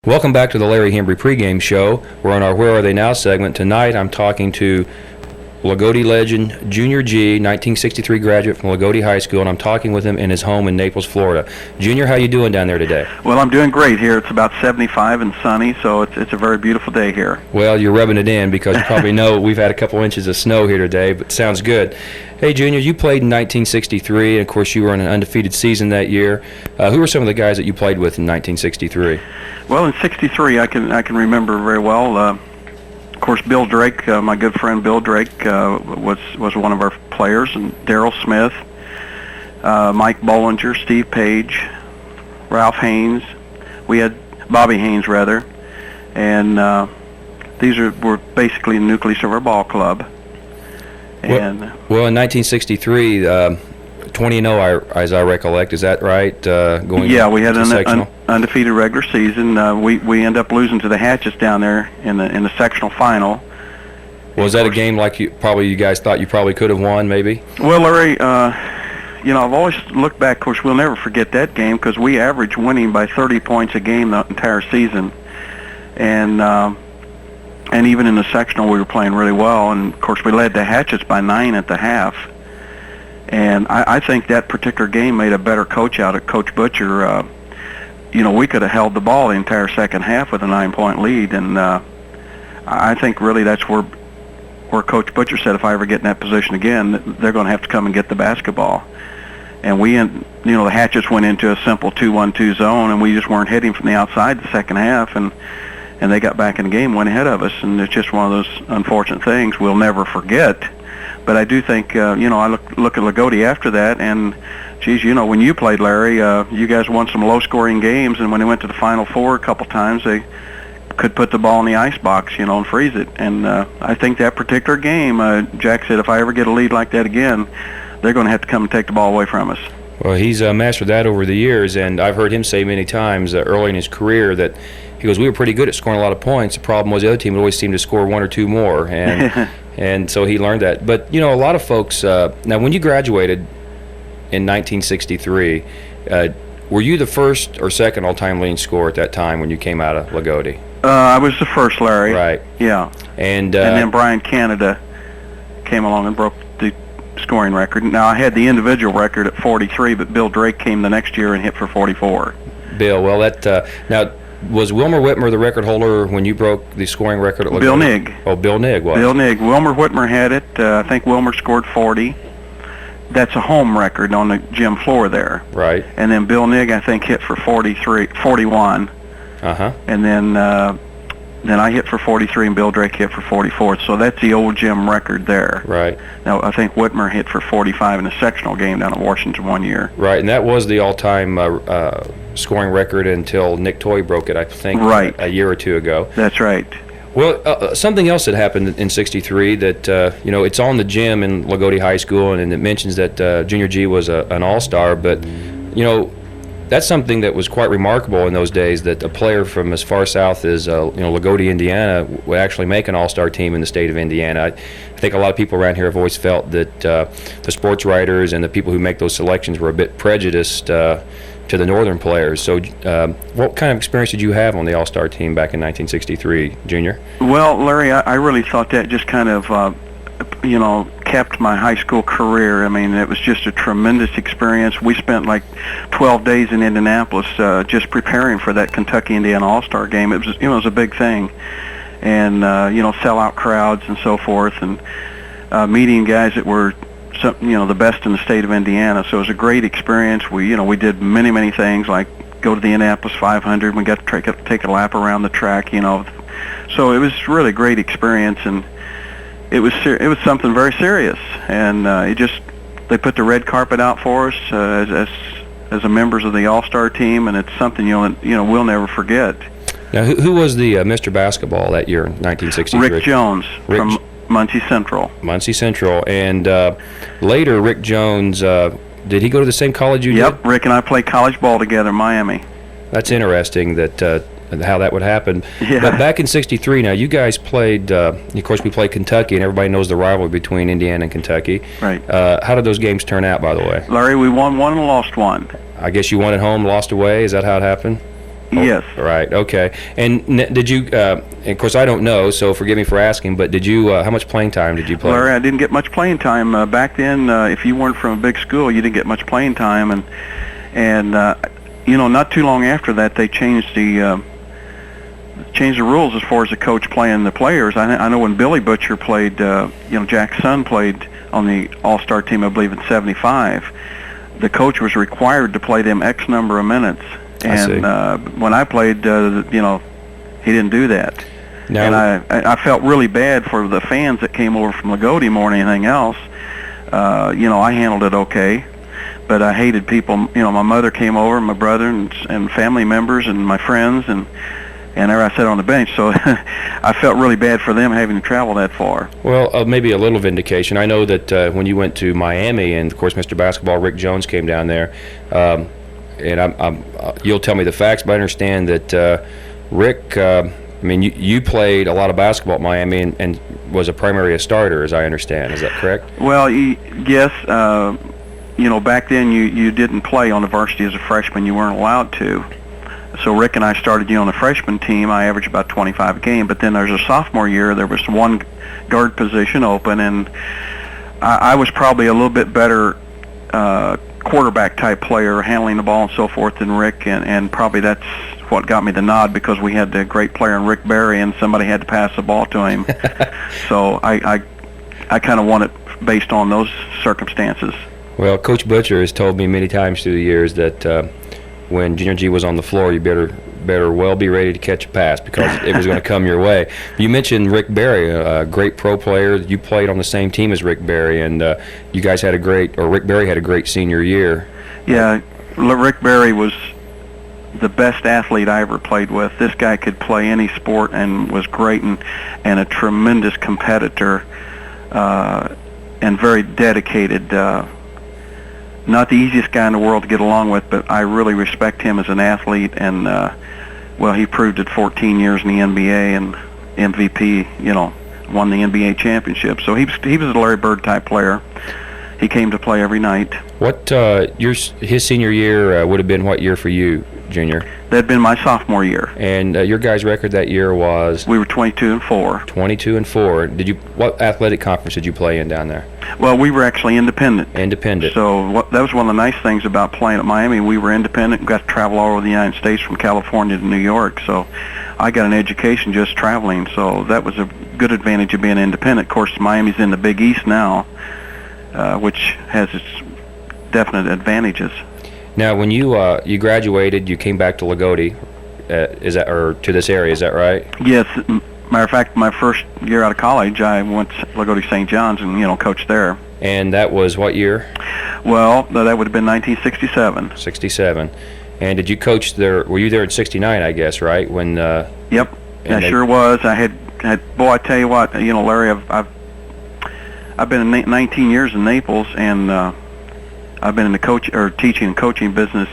Welcome back to the Larry Hembree pregame show. We're on our Where Are They Now segment. Tonight I'm talking to Loogootee legend Junior G, 1963 graduate from Loogootee High School, and I'm talking with him in his home in Naples, Florida. Junior, how you doing down there today? Well, I'm doing great here. It's about 75 and sunny, so it's a very beautiful day here. Well, you're rubbing it in because you probably know we've had a couple inches of snow here today, but sounds good. Hey, Junior, you played in 1963, and of course you were in an undefeated season that year. Who were some of the guys that you played with in 1963? Well, in '63, I can remember very well. Of course, Bill Drake, my good friend Bill Drake, was one of our players, and Darrell Smith, Mike Bollinger, Steve Page, Ralph Haynes. We had Bobby Haynes, rather, and these were basically the nucleus of our ball club. And well, in 1963, 20-0, as I recollect, is that right? Yeah, we had an undefeated regular season. We ended up losing to the Hatchets down there in the sectional final. Was that a game like you guys thought you probably could have won, maybe? Well, Larry, I've always looked back. Of course, we'll never forget that game because we averaged winning by 30 points a game the entire season, and even in the sectional we were playing really well. And of course, we led the Hatchets by 9 at the half. And I think that particular game made a better coach out of Coach Butcher. We could have held the ball the entire second half with a 9-point lead, and I think really that's where Coach Butcher said, if I ever get in that position again, they're going to have to come and get the basketball. And the Hatchets went into a simple 2-1-2 zone, and we just weren't hitting from the outside the second half, and they got back in the game, went ahead of us, and it's just one of those unfortunate things we'll never forget. But I do think, I look at Loogootee after that, and, geez, when you played, Larry, you guys won some low-scoring games, and when they went to the Final Four a couple times, they could put the ball in the ice box, and freeze it. And I think that particular game, Jack said, if I ever get a lead like that again, they're going to have to come and take the ball away from us. Well, he's mastered that over the years, and I've heard him say many times early in his career that he goes, we were pretty good at scoring a lot of points. The problem was the other team would always seem to score one or two more, and and so he learned that. But, a lot of folks, now when you graduated in 1963, were you the first or second all-time leading scorer at that time when you came out of Loogootee? I was the first, Larry. Right. Yeah. And then Brian Canada came along and broke the scoring record. Now, I had the individual record at 43, but Bill Drake came the next year and hit for 44. Bill, well, now, was Wilmer Whitmer the record holder when you broke the scoring record at Loogootee? Bill Nigg. Oh, Bill Nigg was. Bill Nigg. Wilmer Whitmer had it. I think Wilmer scored 40. That's a home record on the gym floor there. Right. And then Bill Nigg, I think, hit for 41. Uh-huh. And then I hit for 43 and Bill Drake hit for 44. So that's the old gym record there. Right. Now, I think Whitmer hit for 45 in a sectional game down at Washington one year. Right, and that was the all-time scoring record until Nick Toy broke it, I think, right, a year or two ago. That's right. Well, something else that happened in '63 that, it's on the gym in Loogootee High School, and it mentions that Junior G was an all-star, but, that's something that was quite remarkable in those days, that a player from as far south as Loogootee, Indiana, would actually make an all-star team in the state of Indiana. I think a lot of people around here have always felt that the sports writers and the people who make those selections were a bit prejudiced to the northern players. So what kind of experience did you have on the all-star team back in 1963, Junior? Well, Larry, I really thought that just kind of kept my high school career. I mean, it was just a tremendous experience. We spent like 12 days in Indianapolis just preparing for that Kentucky-Indiana All-Star game. It was a big thing, and sellout crowds and so forth, and meeting guys that were the best in the state of Indiana. So it was a great experience. We did many things like go to the Indianapolis 500. We got to take a lap around the track. So it was really a great experience, and it was something very serious, and they put the red carpet out for us as a members of the All-Star team, and it's something we'll never forget. Now, who was the Mr. Basketball that year in 1963? Rick Jones from Muncie Central. Muncie Central, and later Rick Jones, did he go to the same college you did? Yep, Rick and I played college ball together in Miami. That's interesting that how that would happen. Yeah. But back in '63, now you guys played. Of course, we played Kentucky, and everybody knows the rivalry between Indiana and Kentucky. Right. How did those games turn out, by the way? Larry, we won one and lost one. I guess you won at home, lost away. Is that how it happened? Yes. Right. Okay. And did you? Of course, I don't know, so forgive me for asking. But did you? How much playing time did you play? Larry, I didn't get much playing time back then. If you weren't from a big school, you didn't get much playing time, and not too long after that, they changed the rules as far as the coach playing the players. I know when Billy Butcher played, Jack's son played on the All-Star team, I believe in '75. The coach was required to play them X number of minutes. And when I played, he didn't do that. Now, and I felt really bad for the fans that came over from Loogootee more than anything else. I handled it okay, but I hated people. My mother came over, my brother and family members and my friends, and there I sat on the bench. So I felt really bad for them having to travel that far. Well, maybe a little vindication. I know that when you went to Miami, and of course Mr. Basketball Rick Jones came down there. And you'll tell me the facts, but I understand that Rick, you played a lot of basketball at Miami and was a primary starter, as I understand. Is that correct? Well, yes. Back then you didn't play on the varsity as a freshman. You weren't allowed to. So Rick and I started on the freshman team. I averaged about 25 a game, but then there's a sophomore year. There was one guard position open, and I was probably a little bit better quarterback type player, handling the ball and so forth than Rick, and probably that's what got me the nod, because we had the great player in Rick Barry, and somebody had to pass the ball to him. So I kind of won it based on those circumstances. Well, Coach Butcher has told me many times through the years that when Junior G was on the floor, you better well be ready to catch a pass, because it was going to come your way. You mentioned Rick Barry, a great pro player. You played on the same team as Rick Barry, and you guys had Rick Barry had a great senior year. Yeah, Rick Barry was the best athlete I ever played with. This guy could play any sport and was great, and a tremendous competitor, and very dedicated. Not the easiest guy in the world to get along with, but I really respect him as an athlete, and he proved it 14 years in the NBA, and MVP, won the NBA championship. So he was a Larry Bird type player. He came to play every night. What his senior year would have been what year for you, Junior? That had been my sophomore year. And your guys' record that year was? We were 22-4. 22-4. What athletic conference did you play in down there? Well, we were actually independent. Independent. So that was one of the nice things about playing at Miami. We were independent and got to travel all over the United States, from California to New York. So I got an education just traveling. So that was a good advantage of being independent. Of course, Miami's in the Big East now, which has its definite advantages. Now, when you graduated, you came back to Loogootee, to this area? Is that right? Yes. Matter of fact, my first year out of college, I went to Loogootee St. John's and coached there. And that was what year? Well, that would have been 1967. 67. And did you coach there? Were you there in '69? I guess, right? When. Yep. I sure was. I had. Boy, I tell you what, Larry, I've been in 19 years in Naples, and I've been in the teaching and coaching business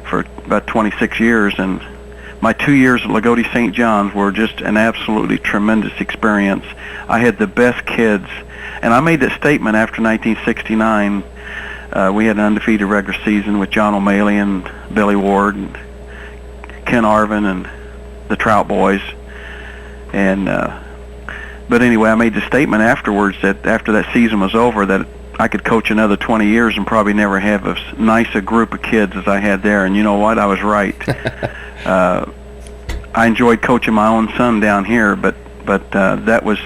for about 26 years, and my 2 years at Loogootee St. John's were just an absolutely tremendous experience. I had the best kids, and I made that statement after 1969. We had an undefeated regular season with John O'Malley and Billy Ward and Ken Arvin and the Trout Boys, and but anyway, I made the statement afterwards that after that season was over, that I could coach another 20 years and probably never have as nice a group of kids as I had there. And you know what? I was right. I enjoyed coaching my own son down here, but that was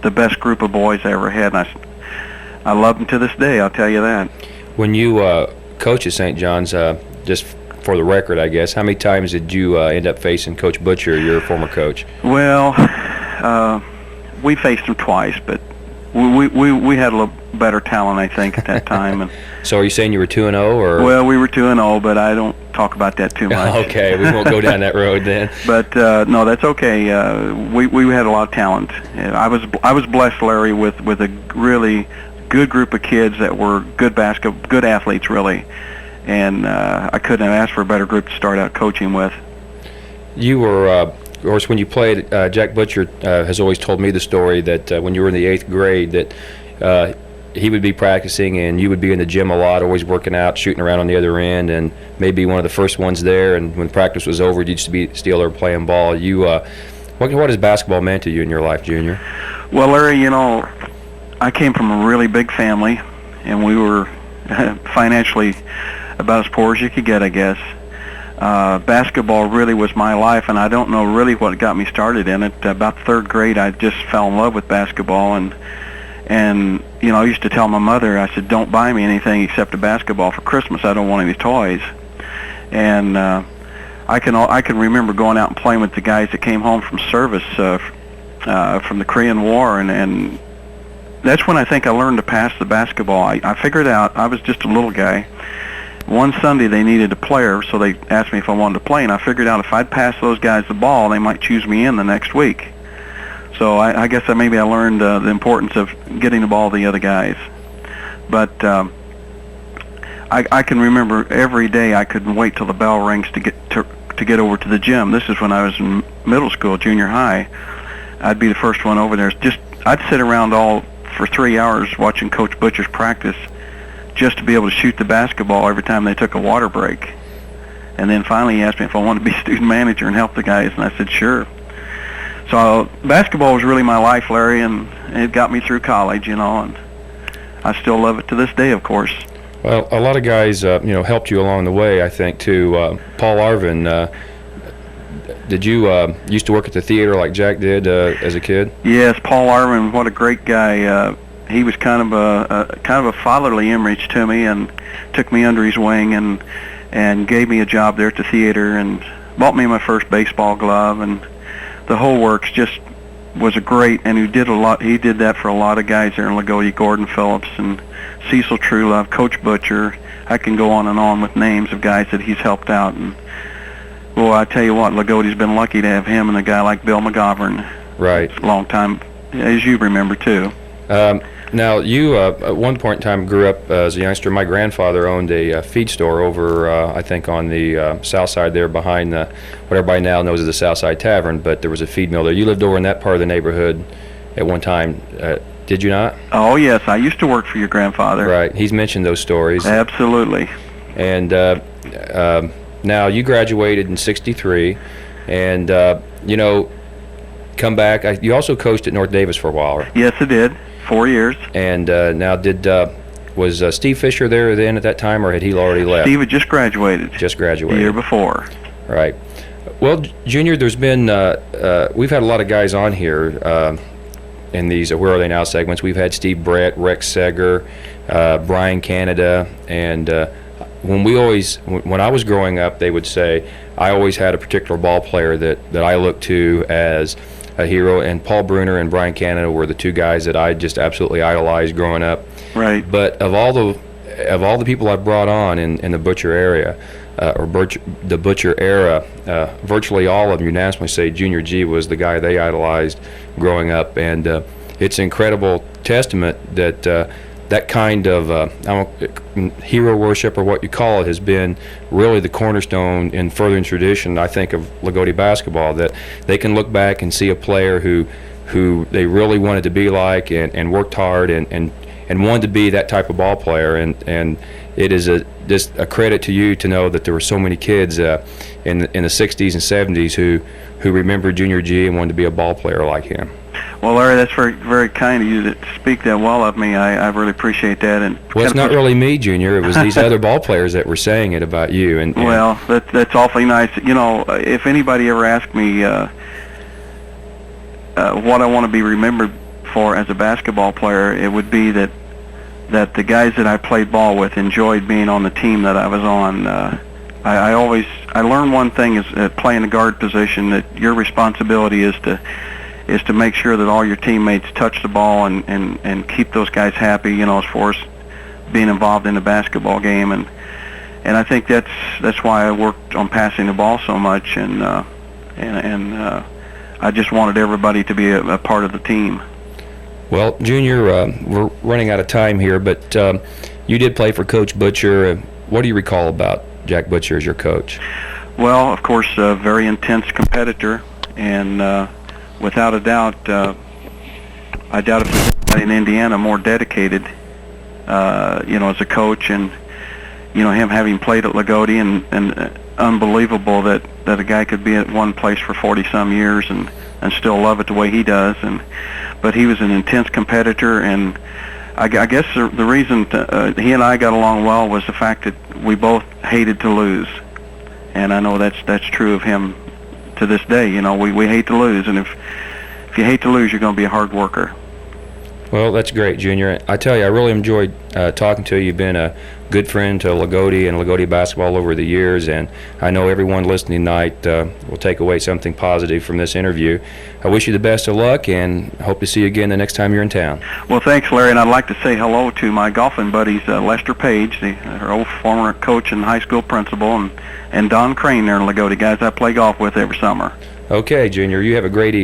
the best group of boys I ever had. And I love them to this day, I'll tell you that. When you coached at St. John's, just for the record, I guess, how many times did you end up facing Coach Butcher, your former coach? Well, we faced him twice, but we had a little better talent, I think, at that time. And so are you saying you were 2-0, or? Well, we were 2-0, but I don't talk about that too much. Okay, we won't go down that road then. But no, that's okay. We had a lot of talent. I was blessed, Larry, with a really good group of kids that were good athletes, really. And I couldn't have asked for a better group to start out coaching with. You were, of course, when you played, Jack Butcher has always told me the story that when you were in the 8th grade, that he would be practicing and you would be in the gym a lot, always working out, shooting around on the other end, and maybe one of the first ones there. And when practice was over, you'd just be still there playing ball. What has basketball meant to you in your life, Junior? Well, Larry, I came from a really big family, and we were financially about as poor as you could get, I guess. Basketball really was my life, and I don't know really what got me started in it. About third grade, I just fell in love with basketball, and I used to tell my mother, I said, don't buy me anything except a basketball for Christmas. I don't want any toys. And I can remember going out and playing with the guys that came home from service from the Korean War, and that's when I think I learned to pass the basketball. I figured out, I was just a little guy. One Sunday they needed a player, so they asked me if I wanted to play, and I figured out if I'd pass those guys the ball, they might choose me in the next week. So I guess maybe I learned the importance of getting the ball to the other guys. But I can remember every day I couldn't wait till the bell rings to get over to the gym. This is when I was in middle school, junior high. I'd be the first one over there. I'd sit around for 3 hours watching Coach Butcher's practice just to be able to shoot the basketball every time they took a water break. And then finally he asked me if I wanted to be student manager and help the guys, and I said sure. So basketball was really my life, Larry, and it got me through college, and I still love it to this day, of course. Well, a lot of guys, helped you along the way, I think, too. Paul Arvin, did you used to work at the theater like Jack did as a kid? Yes, Paul Arvin, what a great guy. He was kind of a fatherly image to me, and took me under his wing and gave me a job there at the theater and bought me my first baseball glove, and the whole works. Just was a great, and he did that for a lot of guys there in Loogootee, Gordon Phillips and Cecil Truelove, Coach Butcher. I can go on and on with names of guys that he's helped out, and well, I tell you what, Loogootie's been lucky to have him and a guy like Bill McGovern. Right. A long time, as you remember too. Now, you at one point in time grew up as a youngster. My grandfather owned a feed store over, I think, on the south side there behind what everybody now knows as the Southside Tavern, but there was a feed mill there. You lived over in that part of the neighborhood at one time, did you not? Oh, yes. I used to work for your grandfather. Right. He's mentioned those stories. Absolutely. And now you graduated in '63, and, come back. You also coached at North Davis for a while. Right? Yes, I did. 4 years. And now was Steve Fisher there then at that time, or had he already left? Steve had just graduated. Just graduated. The year before. Right. Well, Junior, there's been, we've had a lot of guys on here in these Where Are They Now segments. We've had Steve Brett, Rex Seger, Brian Canada, and when I was growing up, they would say I always had a particular ball player that I looked to as a hero, and Paul Bruner and Brian Canada were the two guys that I just absolutely idolized growing up. Right. But of all the people I brought on in the Butcher area, the Butcher era, virtually all of them unanimously say Junior G was the guy they idolized growing up, and it's an incredible testament that that kind of hero worship, or what you call it, has been really the cornerstone in furthering tradition, I think, of Loogootee basketball, that they can look back and see a player who they really wanted to be like and worked hard and wanted to be that type of ball player, and it is just a credit to you to know that there were so many kids in the 60s and 70s who remembered Junior G and wanted to be a ball player like him. Well, Larry, that's very, very kind of you to speak that well of me. I really appreciate that. And well, it's not really me, Junior. It was these other ball players that were saying it about you. And well, that's awfully nice. If anybody ever asked me what I want to be remembered for as a basketball player, it would be that the guys that I played ball with enjoyed being on the team that I was on. I learned one thing is playing the guard position, that your responsibility is to make sure that all your teammates touch the ball and keep those guys happy, as far as being involved in the basketball game, and I think that's why I worked on passing the ball so much, and I just wanted everybody to be a part of the team. Well, Junior, we're running out of time here, but you did play for Coach Butcher. What do you recall about Jack Butcher as your coach? Well, of course, a very intense competitor, and without a doubt, I doubt if there's anybody in Indiana more dedicated as a coach, and him having played at Loogootee, and unbelievable that a guy could be at one place for 40-some years and still love it the way he does. But he was an intense competitor, and I guess the reason he and I got along well was the fact that we both hated to lose, and I know that's true of him to this day. We hate to lose, and if you hate to lose, you're going to be a hard worker. Well, that's great, Junior. I tell you, I really enjoyed talking to you. You've been a good friend to Loogootee and Loogootee basketball over the years, and I know everyone listening tonight will take away something positive from this interview. I wish you the best of luck, and hope to see you again the next time you're in town. Well, thanks, Larry, and I'd like to say hello to my golfing buddies, Lester Page, her old former coach and high school principal, and Don Crane there in Loogootee, guys I play golf with every summer. Okay, Junior, you have a great evening.